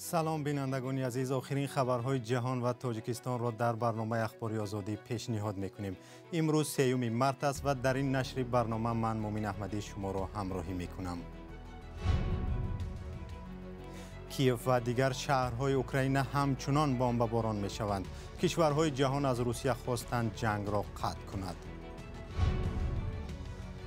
سلام بینندگان عزیز، آخرین خبرهای جهان و تاجیکستان را در برنامه اخباری آزادی پیشنهاد میکنیم. امروز 3 مارس است و در این نشر برنامه من مومن احمدی شما را همراهی میکنم. کیف و دیگر شهرهای اوکراین همچنان بمباران میشوند. کشورهای جهان از روسیه خواستند جنگ را قطع کند.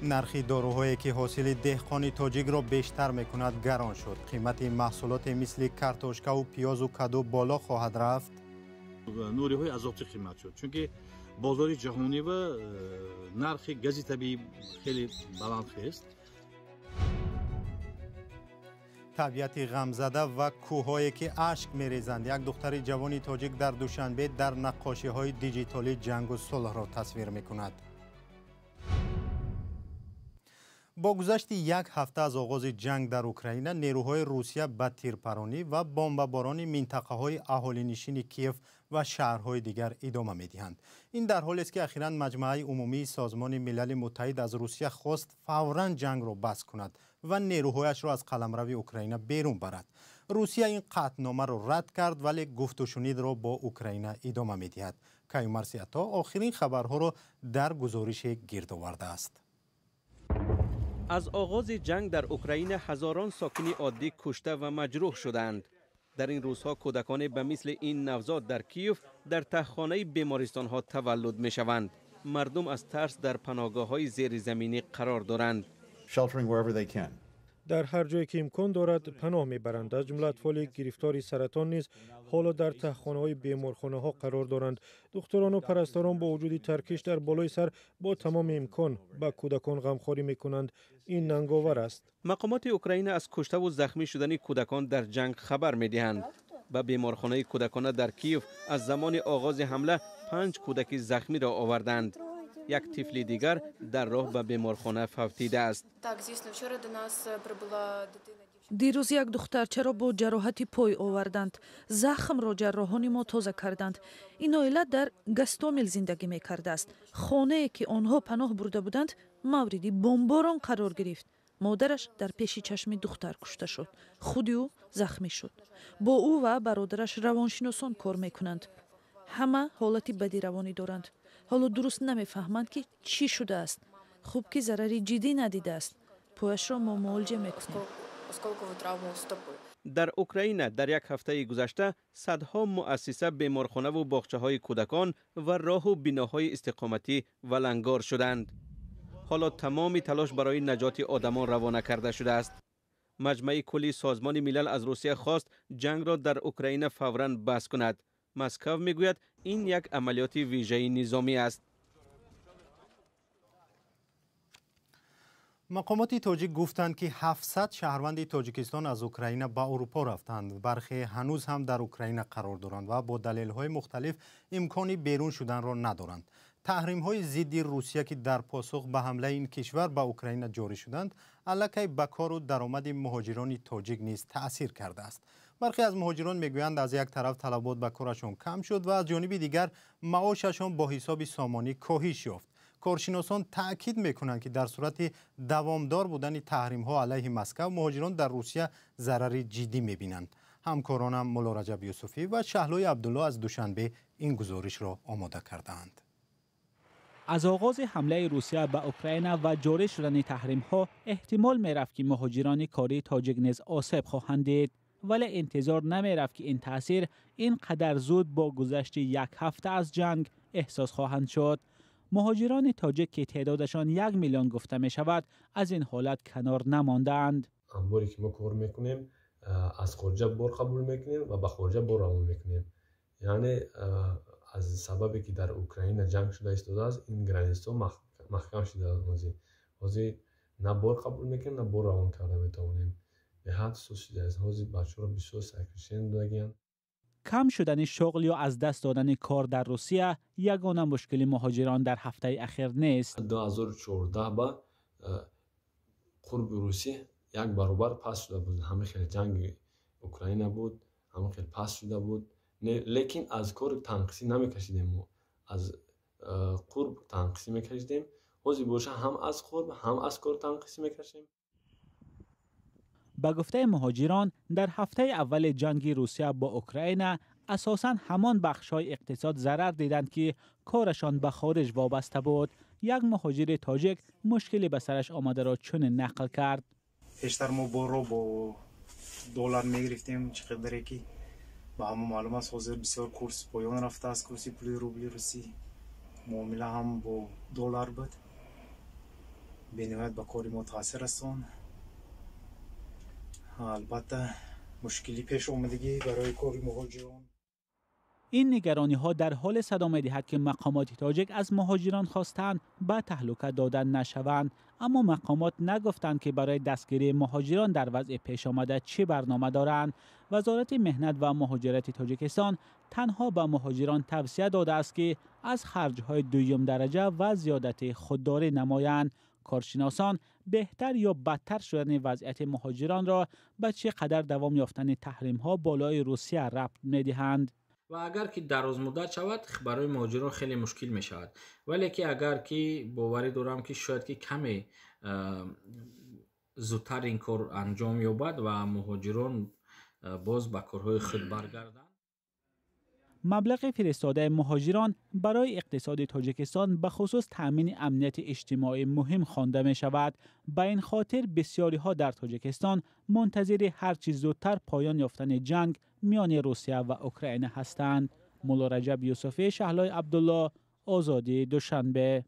نرخ داروهایی که حاصل دهقان تاجیک را بیشتر میکند گران شد. قیمت محصولات مثل کارتوشکا و پیاز و کدو بالا خواهد رفت. نوری‌های اضافی قیمت شد چون که بازار جهانی و نرخ گاز طبیعی خیلی بلند است. طبیعت غمزده و کوههایی که اشک میریزند. یک دختر جوان تاجیک در دوشنبه در نقاشی‌های دیجیتالی جنگ و صلح را تصویر میکند. با گذشت یک هفته از آغاز جنگ در اوکراین، نیروهای روسیه به تیرپرانی و بمباران منطقه‌های اهالی‌نشین کیف و شهرهای دیگر ادامه می‌دهند. این در حالی است که اخیراً مجمع عمومی سازمان ملل متحد از روسیه خواست فوراً جنگ را بس کند و نیروهایش را از قلمرو اوکراین بیرون برد. روسیه این قطعنامه را رد کرد ولی گفت و شنید را با اوکراین ادامه می‌دهد. کیومرث عطا آخرین خبرها را در گزارش گرد آورده است. از آغاز جنگ در اوکراین هزاران ساکن عادی کشته و مجروح شدند. در این روزها کودکان به مثل این نوزاد در کیف در تهخانه بیمارستان ها تولد می شوند. مردم از ترس در پناهگاه های زیر زمینی قرار دارند. در هر جایی که امکان دارد پناه میبرند. از جمله اطفال گرفتار سرطان نیز حالا در تهخانه های بیمارخانه ها قرار دارند. دکتران و پرستاران با وجود ترکش در بالای سر با تمام امکان به کودکان غمخواری میکنند. این ننگاور است. مقامات اوکراین از کشته و زخمی شدن کودکان در جنگ خبر میدهند. به بیمارخانه کودکان در کیف از زمان آغاز حمله 5 کودک زخمی را آوردند. یک طفل دیگر در راه به بیمارخانه فوتیده است. دیروز یک دخترچه را با جراحت پای آوردند. زخم را جراحان ما تازه کردند. این عائله در گستومل زندگی می کرده است. خانه‌ای که آنها پناه برده بودند مورد بمباران قرار گرفت. مادرش در پیش چشم دختر کشته شد. خود او زخمی شد. با او و برادرش روانشناسان کار میکنند. همه حالتی بدی روانی دارند. حالا درست نمیفهمند که چی شده است. خوب که ضرری جدی ندیده است. پایش را ما معالجه میکنیم. در اوکراین در یک هفته گذشته صدها مؤسسه بیمارخانه و باغچه های کودکان و راه و بناهای استقامتی ولنگار شدند. حالا تمام تلاش برای نجات آدمان روانه کرده شده است. مجمع کلی سازمان ملل از روسیه خواست جنگ را در اوکراین فوراً بس کند. مسکو میگوید این یک عملیات ویژه نظامی است. مقامات تاجیک گفتند که 700 شهروند تاجیکستان از اوکراین به اروپا رفتند. برخی هنوز هم در اوکراین قرار دارند و با دلایل‌های مختلف امکانی بیرون شدن را ندارند. تحریم‌های ضد روسیه که در پاسخ به حمله این کشور به اوکراین جاری شدند، الکی به کار و درآمد مهاجران تاجیک نیز تأثیر کرده است. برخی از مهاجران میگویند از یک طرف طلبات به کارشان کم شد و از جانب دیگر معاششان با حساب سامانی کاهش یافت. کارشناسان تأکید میکنند که در صورت دوامدار بودن تحریم ها علیه مسکو، مهاجران در روسیه ضرر جدی میبینند. همکارانم مولا رجب یوسفی و شهلوی عبدالله از دوشنبه این گزارش را آماده کردند. از آغاز حمله روسیه به اوکراین و جاری شدن تحریم ها احتمال می رفت که مهاجران کاری تاجیک نیز آسیب خواهند دید، ولی انتظار نمی رفت که این تاثیر اینقدر زود با گذشت یک هفته از جنگ احساس خواهند شد. مهاجران تاجیک که تعدادشان 1 میلیون گفته می شود از این حالت کنار نماندند. انباری که ما کار میکنیم از خارج بار قبول میکنیم و به خارج بار روان میکنیم. یعنی از سببی که در اوکراین جنگ شده ایستاده است، این گرانیستا محکم شده است. حاضر نه بار قبول میکنیم نه بار روان کرده میتوانیم. به حد سوس شده است. حاضر بچه‌ها بسیار سکرشن دادن. کم شدن شغل یا از دست دادن کار در روسیه یگانه مشکل مهاجران در هفته اخیر نیست. 2014 با قرب روسیه یک برابر پس شده بود. همه خیلی جنگ اوکراین بود، همه خیلی پس شده بود. لیکن از کار تنقیصی نمیکشیدیم. ما از قرب تنقیصی میکشیدیم. حاضر باشه هم از قرب هم از کار تنقیصی میکشیم. به گفته مهاجران در هفته اول جنگ روسیه با اوکراین اساساً همان بخش‌های اقتصاد ضرر دیدند که کارشان به خارج وابسته بود. یک مهاجر تاجیک مشکلی به سرش آمده را چون نقل کرد. پیشتر ما با دلار میگرفتیم چقدر که با همه معلوم است حاضر بسیار کورس پایان رفته است، کورس پول روبل روسی معامله هم با دلار بود، به نهایت به کاری ما تاثیر رساند. البته مشکلی پیش آمدگی برای کاری مهاجران. این نگرانی ها در حال صدا می دهد که مقامات تاجیک از مهاجران خواستند به تهلکه دادن نشوند، اما مقامات نگفتند که برای دستگیری مهاجران در وضع پیش آمده چه برنامه دارند. وزارت مهنت و مهاجرت تاجیکستان تنها به مهاجران توصیه داده است که از خرج‌های دوم درجه و زیادت خودداری نمایند. کارشناسان بهتر یا بدتر شدن وضعیت مهاجران را به چه قدر دوام یافتن تحریم‌ها بالای روسیه ربط می‌دهند. و اگر که دراز مدت شود برای مهاجران خیلی مشکل می شود، ولی که اگر که باوری دارم که شاید که کمی زودتر این کار انجام یابد و مهاجران باز به کارهای خود برگردند. مبلغ فرستاده مهاجران برای اقتصاد تاجیکستان به خصوص تامین امنیت اجتماعی مهم خوانده می شود. به این خاطر بسیاری ها در تاجیکستان منتظر هر چیز زودتر پایان یافتن جنگ میان روسیه و اوکراین هستند. مولا رجب یوسفی، شهلای عبدالله، آزادی دوشنبه.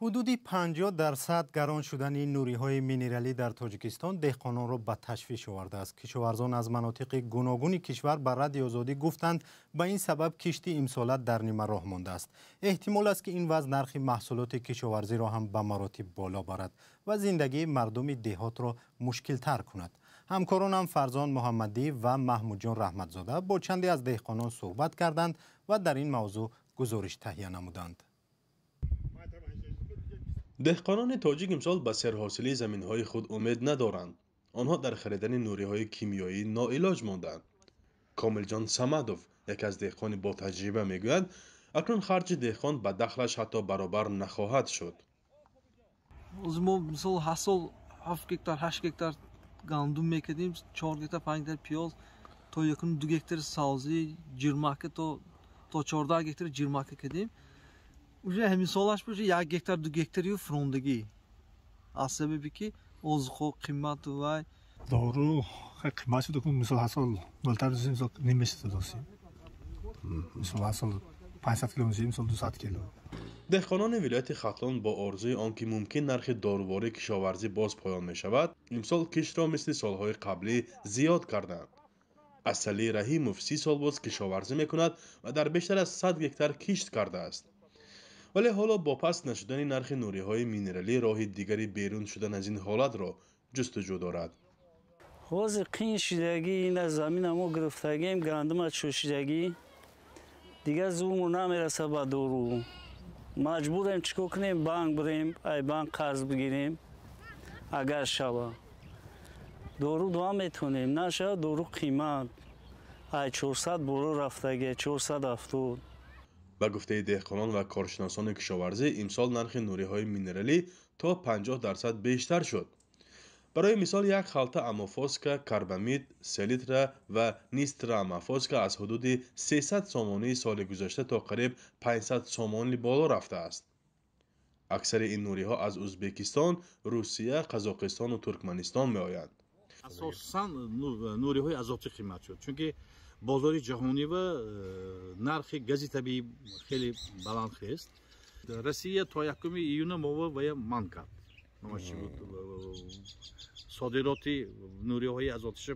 حدودی 50% گران شدن نوری‌های مینرالی در تاجیکستان دهقانان را به تشویش آورده است. کشاورزان از مناطق گوناگون کشور بر رادیو آزادی گفتند به این سبب کشتی امسال در نیمه راه مانده است. احتمال است که این وضع نرخ محصولات کشاورزی را هم به مراتب بالا برد و زندگی مردم دهات را مشکل تر کند. همکارانم فرزان محمدی و محمود جان رحمتزاده با چندی از دهقانان صحبت کردند و در این موضوع گزارش تهیه نمودند. دهقانان تاجیک امسال به سرحاصلی زمین‌های خود امید ندارند. آنها در خریدن نوری‌های کیمیایی ناعلاج ماندند. کامل جان سمدوف، یک از دهقان با تجربه میگوید اکنون خرج دهقان به دخلش حتی برابر نخواهد شد. ما مثلا حاصل 7 گکتار 8 گکتار گندم میکردیم، 4 گکتار 5 گکتار پیاز، تا یکون 2 گکتار سبزی جیرماکه تا 14 گکتار جیرماکه کردیم. уже همین سالش باشه 1 گکتار 2 گکتاری فروندگی از سببی که اوزخو قیمت و دارو قیمتی دکون مثلا حاصل بالاتر از این سال نمیشه داشتیم، مثلا حاصل 500 کیلو میشه مثلا 200 کیلو. دهقانان ولایت ختلان با آرزوی آنکه ممکن نرخ داروواری کشاورزی باز پایان می شود امسال کشت را مثل سالهای قبلی زیاد کردند. اصلی رحیموف 30 سال باز کشاورزی می کند و در بیشتر از 100 گکتار کشت کرده است. ولی حالا با پس نشدن نرخ نوری‌های مینرالی راه دیگری بیرون شدن از این حالت را جستجو دارد. حوض قین شدگی این زمین ما گرفتگیم، گندم شوشیدگی دیگه زوم نمیرسه به دارو. مجبوریم چیکار کنیم؟ بانک بریم، ای بانک قرض بگیریم. اگر شود دارو دو میتونیم، نشه دارو قیمت ای 400 برو رفتگی 470. به گفته دهقانان و کارشناسان کشاورزی امسال نرخ نوری‌های مینرالی تا 50% بیشتر شد. برای مثال یک خلطه امافوسکا کاربامید 3 لیتر و نیسترا امافوسکا از حدود 300 سومانی سال گذشته تا قریب 500 سومانی بالا رفته است. اکثر این نوری‌ها از ازبکستان، روسیه، قزاقستان و ترکمنستان می‌آیند. اساساً نوری‌های اضافی قیمت شد چون بازار جهانی و نرخ گاز طبیعی خیلی بلند است. روسیه تا 1 ایون ما و من کرد. صادرات نوری‌های اضافی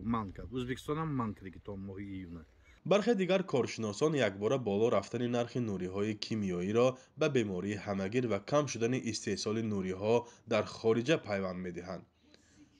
من کرد. ازبکستان هم من کرد تا ماه ایون. برخی دیگر کارشناسان یکباره بالا رفتن نرخ نوری‌های کیمیایی را به بیماری همگیر و کم شدن استحصال نوری‌ها در خارج پیوند می‌دهند.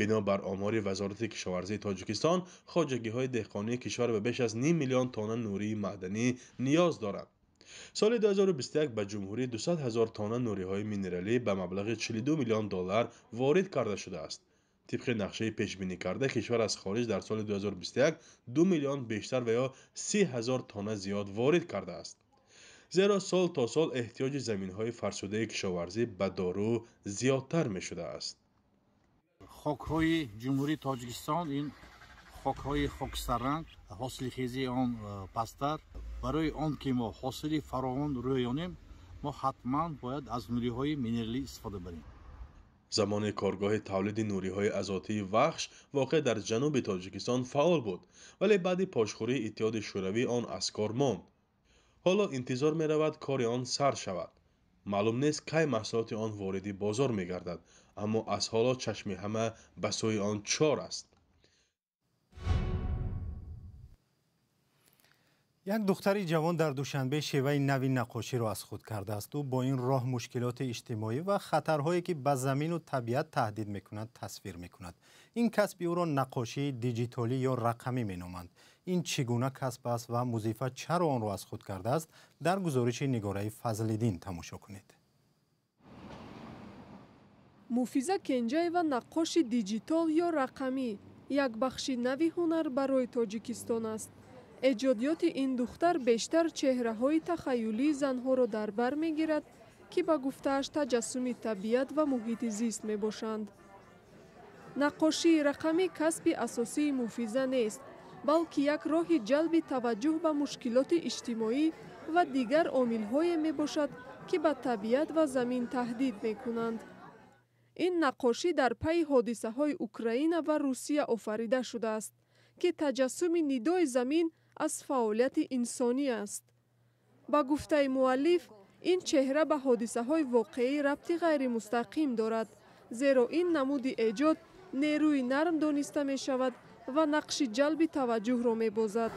بنابر آمار وزارت کشاورزی تاجیکستان خواجگی‌های دهقانی کشور به بیش از 0.5 میلیون تن نوری معدنی نیاز دارند. سال 2021 به جمهوری 200,000 تن نوری‌های مینرالی به مبلغ 42 میلیون دلار وارد کرده شده است. طبق نقشه پیش بینی کرده کشور از خارج در سال 2021 2 میلیون بیشتر و یا 30,000 تن زیاد وارد کرده است. زیرا سال تا سال احتیاج زمین‌های فرسوده کشاورزی به دارو زیادتر می‌شده است. خاک‌های جمهوری تاجیکستان این خاک‌های خاکستررنگ، حاصلخیزی آن پست‌تر. برای آن که ما حاصل فراوان رویانیم ما حتما باید از نوری‌های مینرالی استفاده بریم. زمان کارگاه تولید نوری‌های ازاتی وخش واقع در جنوب تاجیکستان فعال بود ولی بعد پاشخوری اتحاد شوروی آن از کار ماند. حالا انتظار می رود کار آن سر شود. معلوم نیست کی محصولات آن واردی بازار می گردد اما از حالا چشم همه به سوی آن چار است. یک دختری جوان در دوشنبه شیوه نوی نقاشی را از خود کرده است. او با این راه مشکلات اجتماعی و خطرهایی که به زمین و طبیعت تهدید می‌کند تصویر می‌کند. این کسب او را نقاشی دیجیتالی یا رقمی می‌نامند. این چگونه کسب است و مضیفه چرا آن را از خود کرده است؟ در گزارش نگاره فضل‌الدین تماشا کنید. مفیزا کنجاєва نقاش دیجیتال یا رقمی یک بخش نوی هنر برای تاجیکستان است. ایجادیات این دختر بیشتر چهره‌های تخیلی زنها را در بر می‌گیرد که با گفته‌اش تجسم طبیعت و محیط زیست می‌باشند. نقاشی رقمی کسب اساسی مفیزا نیست، بلکه یک راه جلب توجه به مشکلات اجتماعی و دیگر عامل‌های می‌باشد که به طبیعت و زمین تهدید می‌کنند. این نقاشی در پی حادثه‌های اوکراین و روسیه آفریده شده است که تجسم ندای زمین از فعالیت انسانی است. با گفته مؤلف این چهره به حادثه‌های واقعی ربط غیر مستقیم دارد، زیرا این نمود ایجاد نیروی نرم دانسته می شود و نقش جلب توجه را می بازد.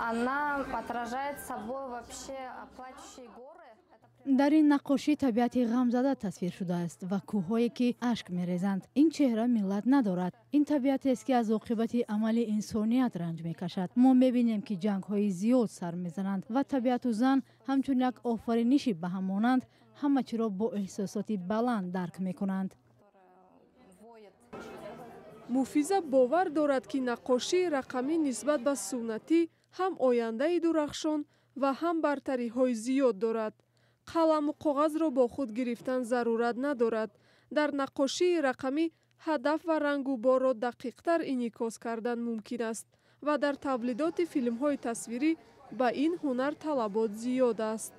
در این نقاشی طبیعت غمزده تصویر شده است و کوههایی که اشک می‌ریزند. این چهره ملت ندارد. این طبیعت است که از عاقبت عمل انسانیت رنج می‌کشد. ما می‌بینیم که جنگ‌های زیاد سر می‌زنند و طبیعت و زن همچون یک آفرینشی به هم مانند، همه چیز را با احساسات بلند درک می‌کنند. مفیزا باور دارد که نقاشی رقمی نسبت به سنتی هم آینده درخشان و هم برتری‌های زیاد دارد. قلم و کاغذ را با خود گرفتن ضرورت ندارد. در نقاشی رقمی هدف و رنگ و بار را دقیق‌تر انعکاس کردن ممکن است و در تولیدات فیلم‌های تصویری با این هنر طلبات زیاد است.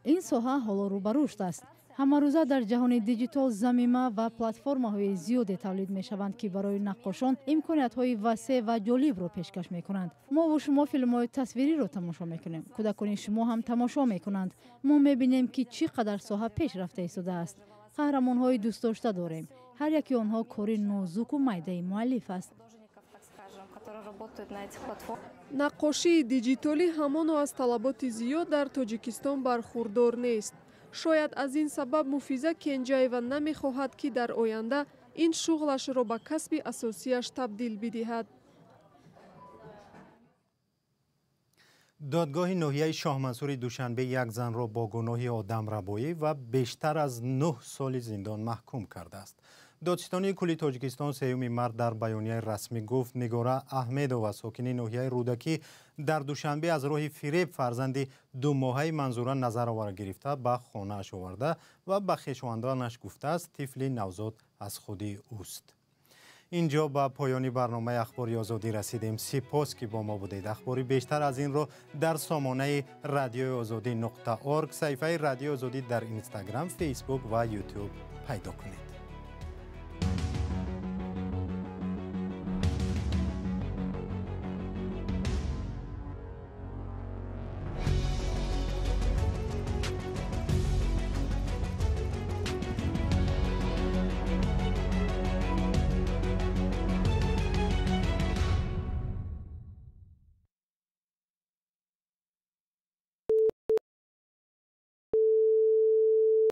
این ساحه حالا رو به رشد است. همه روزه در جهان دیجیتال ضمیمه و پلتفرم‌های زیادی تولید می‌شوند که برای نقاشان امکانات‌های وسیع و جالب را پیشکش می‌کنند. ما و شما فیلم‌های تصویری را تماشا می‌کنیم. کودکان شما هم تماشا می‌کنند. ما می‌بینیم که چقدر ساحه پیشرفته ایستاده است. قهرمان‌های دوست داشته داریم. هر یکی آنها کاری نازک و میده مؤلف است. نقاشی دیجیتالی همان از طلبات زیاد در تاجیکستان برخوردار نیست. شاید از این سبب مفیزا کنجاєва نمی‌خواهد که در آینده این شغلش را به کسب اساسیش تبدیل بدهد. دادگاه ناحیه شاه منصور دوشنبه یک زن را با گناه آدمربایی و بیشتر از 9 سال زندان محکوم کرده است. دادستانی کلی تاجیکستان سیوم مرد در بیانیه رسمی گفت نگاره احمدووا ساکن ناحیه رودکی در دوشنبه از راه فریب فرزند 2 ماهه منظوره نظر آور گرفته به خانه اش آورده و به خویشاوندانش گفته است طفل نوزاد از خودی اوست. اینجا به پایان برنامه اخباری آزادی رسیدیم. سپاس که با ما بودید. اخباری بیشتر از این رو در سامانه رادیوی آزادی .org، صفحه رادیو آزادی در اینستاگرام، فیسبوک و یوتیوب پیدا کنید.